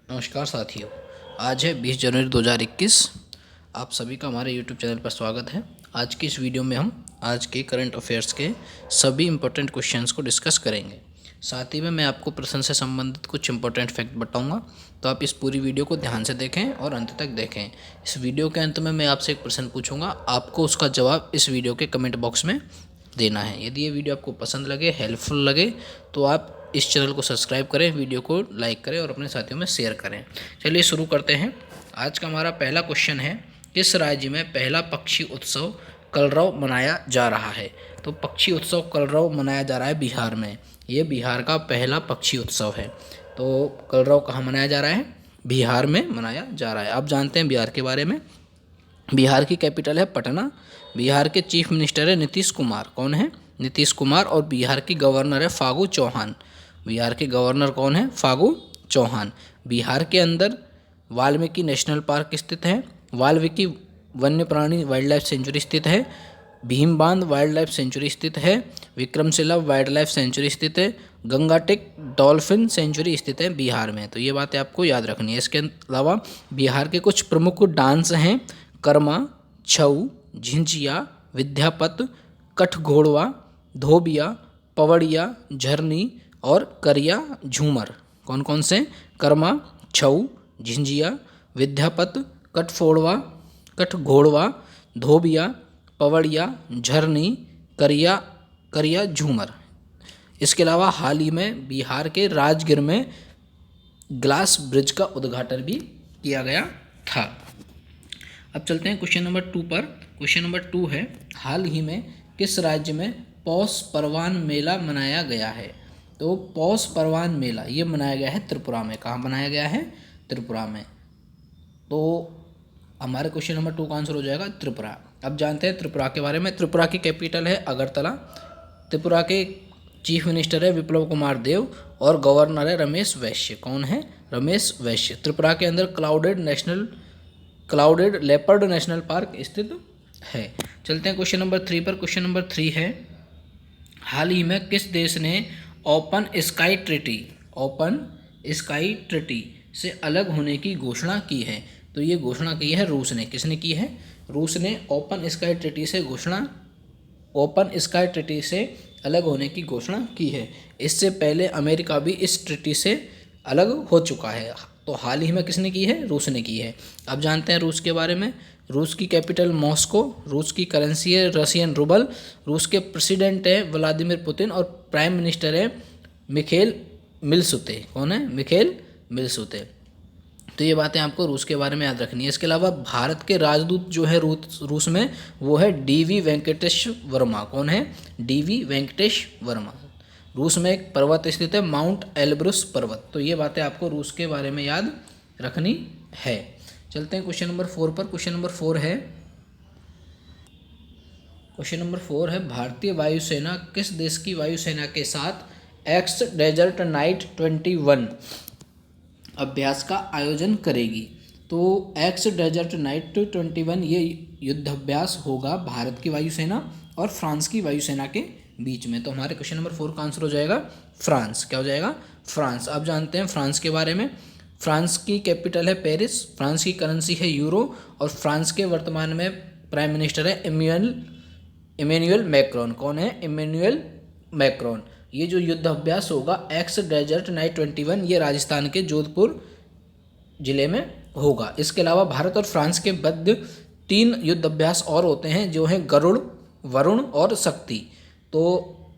नमस्कार साथियों। आज है 20 जनवरी 2021। आप सभी का हमारे YouTube चैनल पर स्वागत है। आज की इस वीडियो में हम आज के करंट अफेयर्स के सभी इम्पोर्टेंट क्वेश्चंस को डिस्कस करेंगे। साथ ही में मैं आपको प्रश्न से संबंधित कुछ इम्पोर्टेंट फैक्ट बताऊंगा, तो आप इस पूरी वीडियो को ध्यान से देखें और अंत तक देखें। इस वीडियो के अंत में मैं आपसे एक प्रश्न पूछूंगा, आपको उसका जवाब इस वीडियो के कमेंट बॉक्स में देना है। यदि ये वीडियो आपको पसंद लगे, हेल्पफुल लगे, तो आप इस चैनल को सब्सक्राइब करें, वीडियो को लाइक करें और अपने साथियों में शेयर करें। चलिए शुरू करते हैं। आज का हमारा पहला क्वेश्चन है, किस राज्य में पहला पक्षी उत्सव कलरव मनाया जा रहा है? तो पक्षी उत्सव कलरव मनाया जा रहा है बिहार में। ये बिहार का पहला पक्षी उत्सव है। तो कलरव कहाँ मनाया जा रहा है? बिहार में मनाया जा रहा है। आप जानते हैं बिहार के बारे में। बिहार की कैपिटल है पटना। बिहार के चीफ मिनिस्टर है नीतीश कुमार। कौन है? नीतीश कुमार। और बिहार की गवर्नर है फागू चौहान। बिहार के गवर्नर कौन है? फागू चौहान। बिहार के अंदर वाल्मीकि नेशनल पार्क स्थित है। वाल्मीकि वन्य प्राणी वाइल्ड लाइफ सेंचुरी स्थित है। भीमबांध वाइल्ड लाइफ सेंचुरी स्थित है। विक्रमशिला वाइल्ड लाइफ सेंचुरी स्थित है। गंगाटिक डॉल्फिन सेंचुरी स्थित है बिहार में। तो ये बातें आपको याद रखनी है। इसके अलावा बिहार के कुछ प्रमुख डांस हैं, कर्मा, छऊ, झिंझिया, विद्यापत, कठघोड़वा, धोबिया, पवड़िया, झरनी और करिया झूमर। कौन कौन से? कर्मा, छऊ, झिंझिया, विद्यापत, कठघोड़वा, धोबिया, पवड़िया, झरनी, करिया करिया झूमर। इसके अलावा हाल ही में बिहार के राजगीर में ग्लास ब्रिज का उद्घाटन भी किया गया था। अब चलते हैं क्वेश्चन नंबर 2 पर। क्वेश्चन नंबर 2 है, हाल ही में किस राज्य में पौष परवान मेला मनाया गया है? तो पौष परवान मेला ये मनाया गया है त्रिपुरा में। कहाँ मनाया गया है? त्रिपुरा में। तो हमारे क्वेश्चन नंबर 2 का आंसर हो जाएगा त्रिपुरा। अब जानते हैं त्रिपुरा के बारे में। त्रिपुरा की कैपिटल है अगरतला। त्रिपुरा के चीफ मिनिस्टर है विप्लव कुमार देव और गवर्नर है रमेश वैश्य। कौन है? रमेश वैश्य। त्रिपुरा के अंदर क्लाउडेड लेपर्ड नेशनल पार्क स्थित है। चलते हैं क्वेश्चन नंबर 3 पर। क्वेश्चन नंबर 3 है, हाल ही में किस देश ने ओपन स्काई ट्रीटी से अलग होने की घोषणा की है? तो ये घोषणा की है रूस ने। किसने की है? रूस ने ओपन स्काई ट्रीटी से अलग होने की घोषणा की है। इससे पहले अमेरिका भी इस ट्रीटी से अलग हो चुका है। तो हाल ही में किसने की है? रूस ने की है। अब जानते हैं रूस के बारे में। रूस की कैपिटल मॉस्को। रूस की करेंसी है रशियन रूबल। रूस के प्रेसिडेंट है व्लादिमीर पुतिन और प्राइम मिनिस्टर है मिखेल मिलसुते। कौन है? मिखेल मिलसुते। तो ये बातें आपको रूस के बारे में याद रखनी है। इसके अलावा भारत के राजदूत जो है रूस में, वो है DV वेंकटेश वर्मा। कौन है? DV वेंकटेश वर्मा। रूस में एक पर्वत स्थित है माउंट एल्ब्रुस पर्वत। तो ये बातें आपको रूस के बारे में याद रखनी है। चलते हैं क्वेश्चन नंबर 4 पर। क्वेश्चन नंबर 4 है, भारतीय वायुसेना किस देश की वायुसेना के साथ एक्स डेजर्ट नाइट 21 अभ्यास का आयोजन करेगी? तो एक्स डेजर्ट नाइट 21 ये युद्धाभ्यास होगा भारत की वायुसेना और फ्रांस की वायुसेना के बीच में। तो हमारे क्वेश्चन नंबर 4 का आंसर हो जाएगा फ्रांस। क्या हो जाएगा? फ्रांस। अब जानते हैं फ्रांस के बारे में। फ्रांस की कैपिटल है पेरिस। फ्रांस की करेंसी है यूरो और फ्रांस के वर्तमान में प्राइम मिनिस्टर है इमैनुअल मैक्रोन। कौन है? Emmanuel Macron. ये जो युद्ध अभ्यास होगा एक्स डेजर्ट नाइट 21, ये राजस्थान के जोधपुर जिले में होगा। इसके अलावा भारत और फ्रांस के मध्य 3 युद्ध अभ्यास और होते हैं, जो हैं गरुड़, वरुण और शक्ति। तो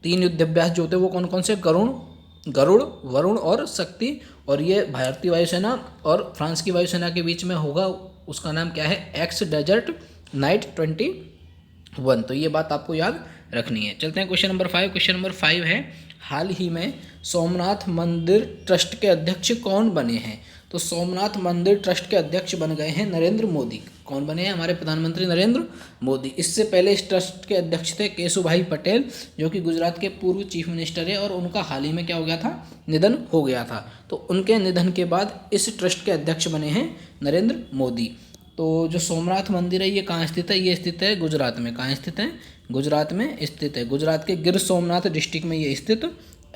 3 युद्ध अभ्यास जो होते हैं वो कौन कौन से? गरुड़, वरुण और शक्ति। और ये भारतीय वायुसेना और फ्रांस की वायुसेना के बीच में होगा। उसका नाम क्या है? X desert knight 21। तो ये बात आपको याद रखनी है। चलते हैं क्वेश्चन नंबर 5। क्वेश्चन नंबर 5 है, हाल ही में सोमनाथ मंदिर ट्रस्ट के अध्यक्ष कौन बने हैं? तो सोमनाथ मंदिर ट्रस्ट के अध्यक्ष बन गए हैं नरेंद्र मोदी। कौन बने हैं? हमारे प्रधानमंत्री नरेंद्र मोदी। इससे पहले इस ट्रस्ट के अध्यक्ष थे केशुभाई पटेल, जो कि गुजरात के पूर्व चीफ मिनिस्टर है और उनका हाल ही में क्या हो गया था? निधन हो गया था। तो उनके निधन के बाद इस ट्रस्ट के अध्यक्ष बने हैं नरेंद्र मोदी। तो जो सोमनाथ मंदिर है ये कहाँ स्थित है? ये स्थित है गुजरात में। कहाँ स्थित है? गुजरात में स्थित है। गुजरात के गिर सोमनाथ डिस्ट्रिक्ट में ये स्थित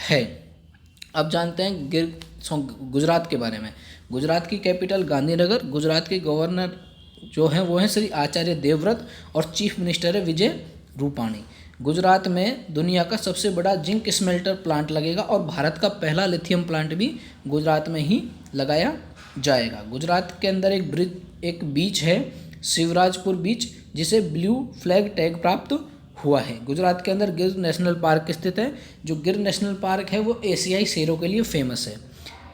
है। अब जानते हैं गिर गुजरात के बारे में। गुजरात की कैपिटल गांधीनगर। गुजरात के गवर्नर जो हैं वो हैं श्री आचार्य देवव्रत और चीफ मिनिस्टर है विजय रूपाणी। गुजरात में दुनिया का सबसे बड़ा जिंक स्मेल्टर प्लांट लगेगा और भारत का पहला लिथियम प्लांट भी गुजरात में ही लगाया जाएगा। गुजरात के अंदर एक बीच है शिवराजपुर बीच, जिसे ब्लू फ्लैग टैग प्राप्त हुआ है। गुजरात के अंदर गिर नेशनल पार्क स्थित है। जो गिर नेशनल पार्क है वो एशियाई शेरों के लिए फेमस है।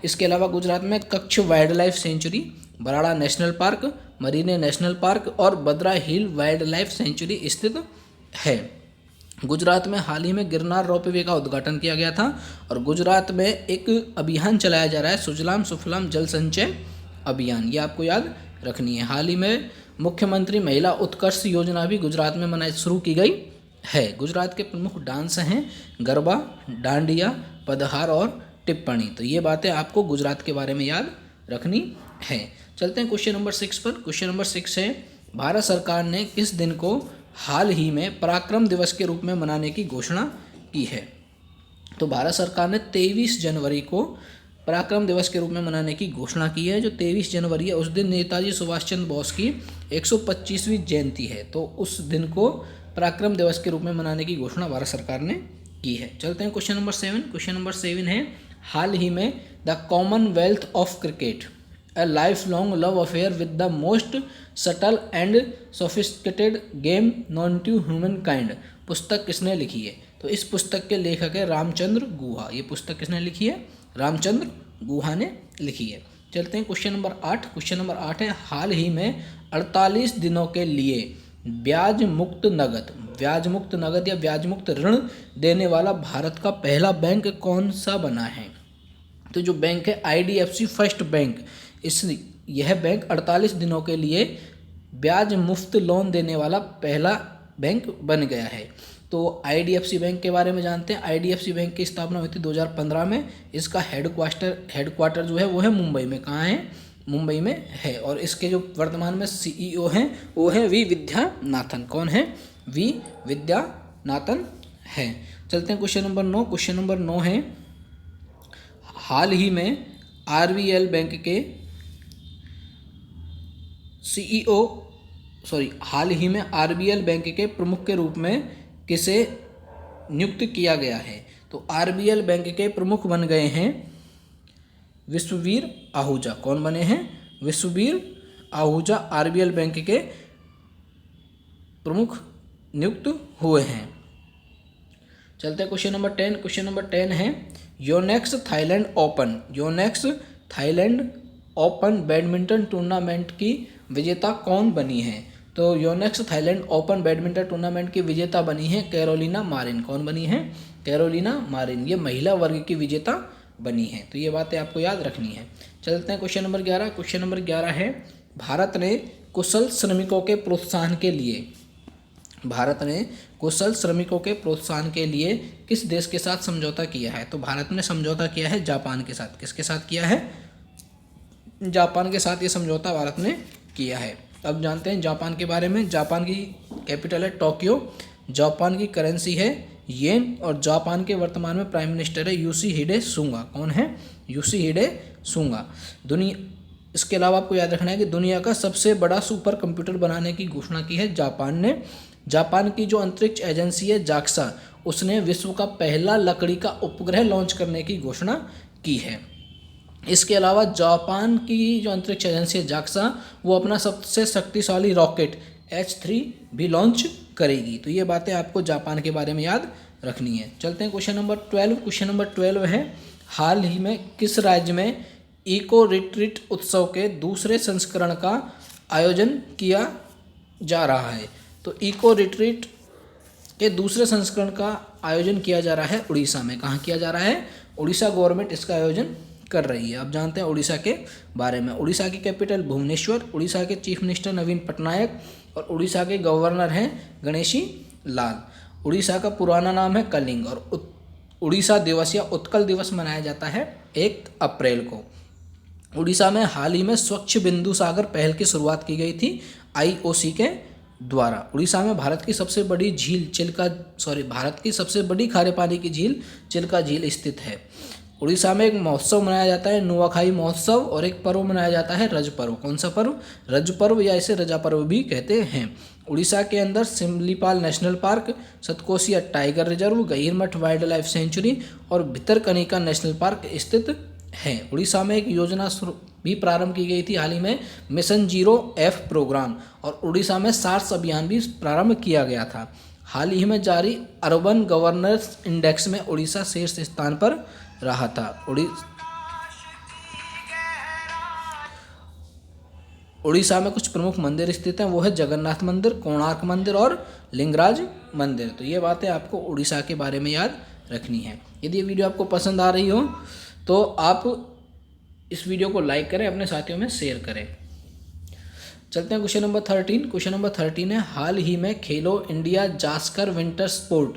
इसके अलावा गुजरात में Kutch wild life sanctuary, Barda national park, marine national park और Badra hill wild life sanctuary स्थित है। गुजरात में हाल ही में गिरनार रोपवे का उद्घाटन किया गया था और गुजरात में एक अभियान चलाया जा रहा है सुजलाम सुफलाम जल संचय अभियान, ये आपको याद रखनी है। हाल ही में मुख्यमंत्री महिला उत्कर्ष योजना भी गुजरात में शुरू की गई है। गुजरात के प्रमुख डांस हैं गरबा, डांडिया, पदहार और टिप्पणी। तो ये बातें आपको गुजरात के बारे में याद रखनी है। चलते हैं क्वेश्चन नंबर 6 पर। क्वेश्चन नंबर 6 है, भारत सरकार ने किस दिन को हाल ही में पराक्रम दिवस के रूप में मनाने की घोषणा की है? तो भारत सरकार ने 23 जनवरी को पराक्रम दिवस के रूप में मनाने की घोषणा की है। जो 23 जनवरी है उस दिन नेताजी सुभाष चंद्र बोस की 125वीं जयंती है, तो उस दिन को पराक्रम दिवस के रूप में मनाने की घोषणा भारत सरकार ने की है। चलते हैं क्वेश्चन नंबर 7। क्वेश्चन नंबर 7 है, हाल ही में the Commonwealth of cricket A lifelong love affair with the most subtle and sophisticated game known to humankind पुस्तक किसने लिखी है? तो इस पुस्तक के लेखक है रामचंद्र गुहा। ये पुस्तक किसने लिखी है? रामचंद्र गुहा ने लिखी है। चलते हैं क्वेश्चन नंबर 8। क्वेश्चन नंबर 8 है, हाल ही में 48 दिनों के लिए ब्याज मुक्त नगद या ब्याज मुक्त ऋण देने वाला भारत का पहला बैंक कौन सा बना है? तो जो बैंक है IDFC फर्स्ट बैंक, यह बैंक 48 दिनों के लिए ब्याज मुफ्त लोन देने वाला पहला बैंक बन गया है। तो IDFC बैंक के बारे में जानते हैं। IDFC बैंक की स्थापना हुई थी 2015 में। इसका हेडक्वार्टर जो है वो है मुंबई में। कहाँ है? मुंबई में है। और इसके जो वर्तमान में CEO हैं वो है वी विद्यानाथन। कौन है? वी विद्यानाथन है। चलते हैं क्वेश्चन नंबर 9। क्वेश्चन नंबर 9 है, हाल ही में RBL बैंक के हाल ही में RBL बैंक के प्रमुख के रूप में किसे नियुक्त किया गया है? तो RBL बैंक के प्रमुख बन गए हैं विश्ववीर आहूजा। कौन बने हैं? विश्ववीर आहूजा RBL बैंक के प्रमुख नियुक्त हुए हैं। चलते हैं क्वेश्चन नंबर 10। क्वेश्चन नंबर 10 है, Yonex Thailand open badminton tournament की विजेता कौन बनी है? तो Yonex Thailand open badminton tournament की विजेता बनी है कैरोलिना मारिन। कौन बनी है? Carolina Marin. ये महिला वर्ग की विजेता बनी है। तो ये बातें आपको याद रखनी है। चलते हैं क्वेश्चन नंबर 11। क्वेश्चन नंबर 11 है, भारत ने कुशल श्रमिकों के प्रोत्साहन के लिए किस देश के साथ समझौता किया है? तो भारत ने समझौता किया है जापान के साथ। किसके साथ किया है? जापान के साथ ये समझौता भारत ने किया है। अब जानते हैं जापान के बारे में। जापान की कैपिटल है टोक्यो, जापान की करेंसी है येन और जापान के वर्तमान में प्राइम मिनिस्टर है योशिहिडे सुगा। कौन है? योशिहिडे सुगा। इसके अलावा आपको याद रखना है कि दुनिया का सबसे बड़ा सुपर कंप्यूटर बनाने की घोषणा की है जापान ने। जापान की जो अंतरिक्ष एजेंसी है जाक्सा, उसने विश्व का पहला लकड़ी का उपग्रह लॉन्च करने की घोषणा की है। इसके अलावा जापान की जो अंतरिक्ष एजेंसी है जाक्सा, वो अपना सबसे शक्तिशाली रॉकेट H3 भी लॉन्च करेगी। तो ये बातें आपको जापान के बारे में याद रखनी है। चलते हैं क्वेश्चन नंबर 12। क्वेश्चन नंबर 12 है, हाल ही में किस राज्य में इको रिट्रीट उत्सव के दूसरे संस्करण का आयोजन किया जा रहा है? तो इको रिट्रीट के दूसरे संस्करण का आयोजन किया जा रहा है उड़ीसा में। कहाँ किया जा रहा है? उड़ीसा गवर्नमेंट इसका आयोजन कर रही है। अब जानते हैं उड़ीसा के बारे में। उड़ीसा की कैपिटल भुवनेश्वर, उड़ीसा के चीफ मिनिस्टर नवीन पटनायक और उड़ीसा के गवर्नर हैं गणेशी लाल। उड़ीसा का पुराना नाम है कलिंग और उड़ीसा दिवस या उत्कल दिवस मनाया जाता है 1 अप्रैल को। उड़ीसा में हाल ही में स्वच्छ बिंदु सागर पहल की शुरुआत की गई थी IOC के द्वारा। उड़ीसा में भारत की सबसे बड़ी खारे पानी की झील चिल्का झील स्थित है। उड़ीसा में एक महोत्सव मनाया जाता है नुआखाई महोत्सव, और एक पर्व मनाया जाता है रज पर्व। कौन सा पर्व? रज पर्व, या इसे रजा पर्व भी कहते हैं। उड़ीसा के अंदर Similipal national park, Satkosia tiger reserve, Gahirmatha wild life sanctuary और भितरकनिका नेशनल पार्क स्थित है। उड़ीसा में एक योजना भी प्रारंभ की गई थी हाल ही में, मिशन 0F प्रोग्राम, और उड़ीसा में सार्स अभियान भी प्रारंभ किया गया था। हाल ही में जारी अर्बन गवर्नेंस इंडेक्स में उड़ीसा शीर्ष स्थान पर रहा था। उड़ीसा में कुछ प्रमुख मंदिर स्थित हैं, वो है जगन्नाथ मंदिर, कोणार्क मंदिर और लिंगराज मंदिर। तो ये बातें आपको उड़ीसा के बारे में याद रखनी है। यदि ये वीडियो आपको पसंद आ रही हो तो आप इस वीडियो को लाइक करें, अपने साथियों में शेयर करें। चलते हैं क्वेश्चन नंबर 13। क्वेश्चन नंबर 13 है, हाल ही में खेलो India Zanskar winter sport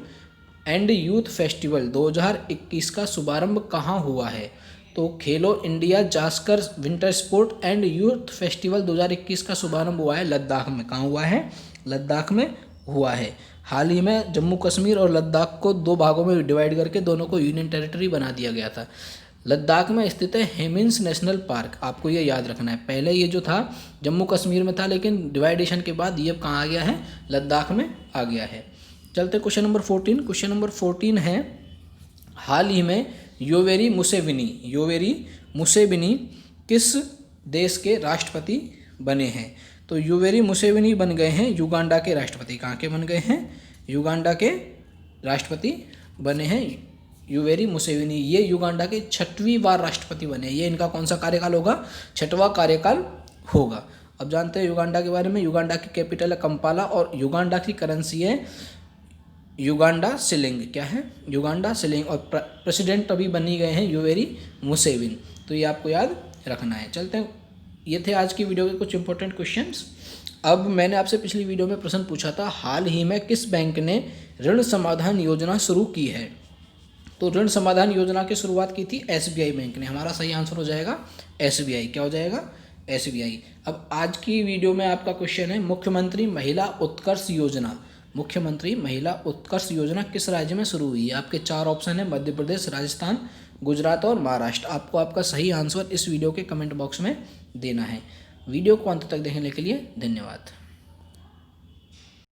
and youth festival 2021 का शुभारंभ कहाँ हुआ है? तो खेलो India Zanskar winter sport and youth festival 2021 का शुभारंभ हुआ है लद्दाख में। कहाँ हुआ है? लद्दाख में हुआ है। हाल ही में जम्मू कश्मीर और लद्दाख को 2 भागों में डिवाइड करके दोनों को यूनियन टेरिटरी बना दिया गया था। लद्दाख में स्थित है हेमिन्स नेशनल पार्क, आपको ये याद रखना है। पहले ये जो था जम्मू कश्मीर में था, लेकिन डिवाइडेशन के बाद ये कहाँ आ गया है? लद्दाख में आ गया है। चलते क्वेश्चन नंबर 14। क्वेश्चन नंबर 14 है, हाल ही में योवेरी मुसेविनी किस देश के राष्ट्रपति बने हैं? तो योवेरी मुसेविनी बन गए हैं युगांडा के राष्ट्रपति। कहाँ के बन गए हैं? युगांडा के राष्ट्रपति बने हैं योवेरी मुसेविनी। ये युगांडा के 6वीं बार राष्ट्रपति बने। ये इनका कौन सा कार्यकाल होगा? 6वां कार्यकाल होगा। अब जानते हैं युगांडा के बारे में। युगांडा की कैपिटल है कंपाला और युगांडा की करेंसी है युगांडा शिलिंग। क्या है? Uganda shilling. और प्रेसिडेंट अभी बनी गए हैं योवेरी मुसेविनी। तो ये आपको याद रखना है। चलते हैं, ये थे आज की वीडियो के कुछ इंपॉर्टेंट क्वेश्चंस। अब मैंने आपसे पिछली वीडियो में प्रश्न पूछा था, हाल ही में किस बैंक ने ऋण समाधान योजना शुरू की है? तो ऋण समाधान योजना की शुरुआत की थी SBI बैंक ने। हमारा सही आंसर हो जाएगा SBI। क्या हो जाएगा? SBI। अब आज की वीडियो में आपका क्वेश्चन है, मुख्यमंत्री महिला उत्कर्ष योजना, मुख्यमंत्री महिला उत्कर्ष योजना किस राज्य में शुरू हुई है? आपके 4 ऑप्शन है, मध्य प्रदेश, राजस्थान, गुजरात और महाराष्ट्र। आपको आपका सही आंसर इस वीडियो के कमेंट बॉक्स में देना है। वीडियो को अंत तक देखने के लिए धन्यवाद।